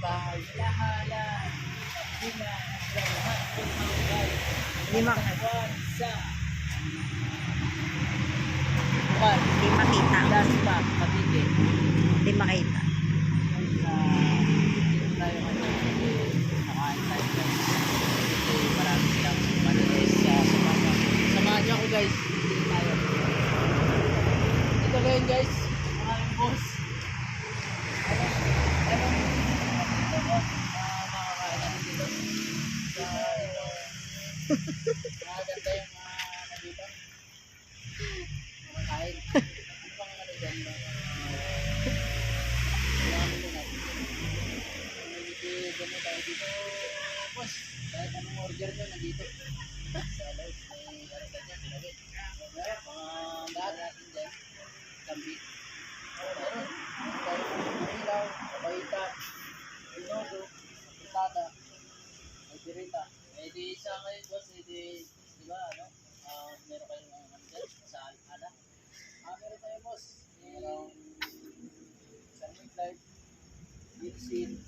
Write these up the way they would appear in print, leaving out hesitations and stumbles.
bahay. Lahala. Lima. Lahat. Lima. Sa. Di makita. Last pack. Kapite. Di makita. Dito tayo ngayon. Nakain tayo guys. Kasi marami silang manalis sa samahan. Samahan niyo ako guys. Dito tayo. Dito ngayon guys. Mga boss. Dito boss. Makakain natin dito. Sa itong maganda yung nandito. Makakain. Ano bang ano dyan? Dito tayo dito, boss. Kahit anong order nyo, nandito. Sa loob, may arasan dyan, pinagin. Mga lahat natin dyan. Kambi. Meron. Tayo ng ilaw, kabaitan, inodo, pitada, alberita. Eh di sa ngayon, boss, eh di ba, ano? Meron kayong ano dyan, sa ala. Meron tayo, boss. Merong Sunlight Light, Gilsin,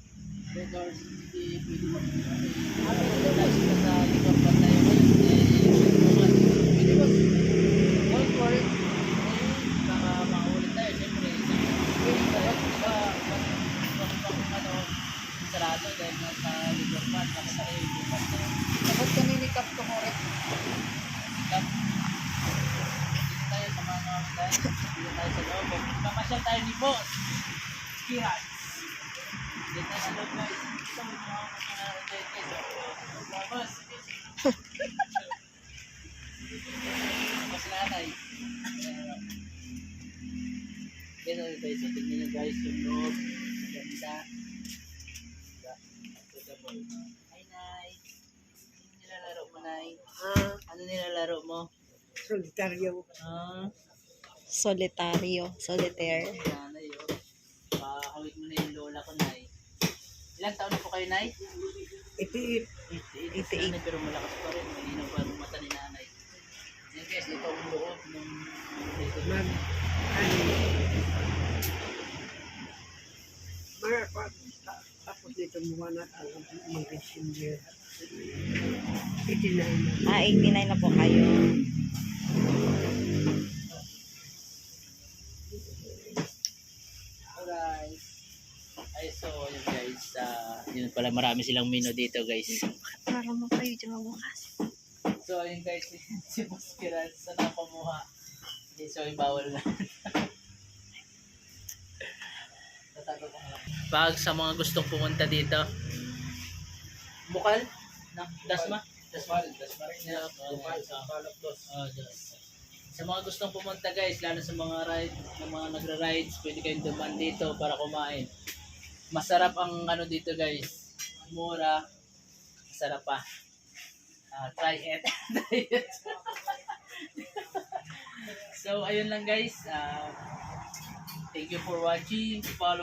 Records, pwede mo. Meron tayo sila sa likod pa tayo ngayon. Pwede mo. Don't worry. Baka makaulit tayo. Siyempre, pwede dapat diba, sarado dahil nasa likod pa. Baka tayo bukas na. Dapat kanilikap ko mo rin. Likap. Dito tayo sa mga tayo. Dito tayo sa loob. Mamasyal tayo ni Boss Kiran. Dito tayo sa loob guys. Ito mo mga Boss. Boss nanay. Dito guys. Tingnan nyo guys yung loob. Ganda. Hi Nay. Ano nilalaro mo Nay? Ano nilalaro mo? Solitaryo. Solitaire. Nanay oh. Pakawit mo na yung lola ko Nay. Ilang taon na po kayo Nay? Itiit. 88 pero malakas pa rin. Malinaw pa ang mata ni nanay. Yan guys, ito ang loob ng Tapos dito mukha na mag-messenger. 89 na. 89 na po kayo. Alright. Ay, so yun guys. Yun pala marami silang menu dito guys. Para mo kayo dyan bukas. So yun guys, si Boss Kiran sa napamuha. Okay, so bawal na. Pag sa mga gustong pumunta dito, Bukal? Dasma? Dasma rin niya. Sa mga gustong pumunta guys, lalo sa mga ride, ng mga nagra-rides, pwede kayong dumaan dito para kumain. Masarap ang ano dito guys. Mura. Masarap pa. Try it. So ayun lang guys. Thank you for watching. Follow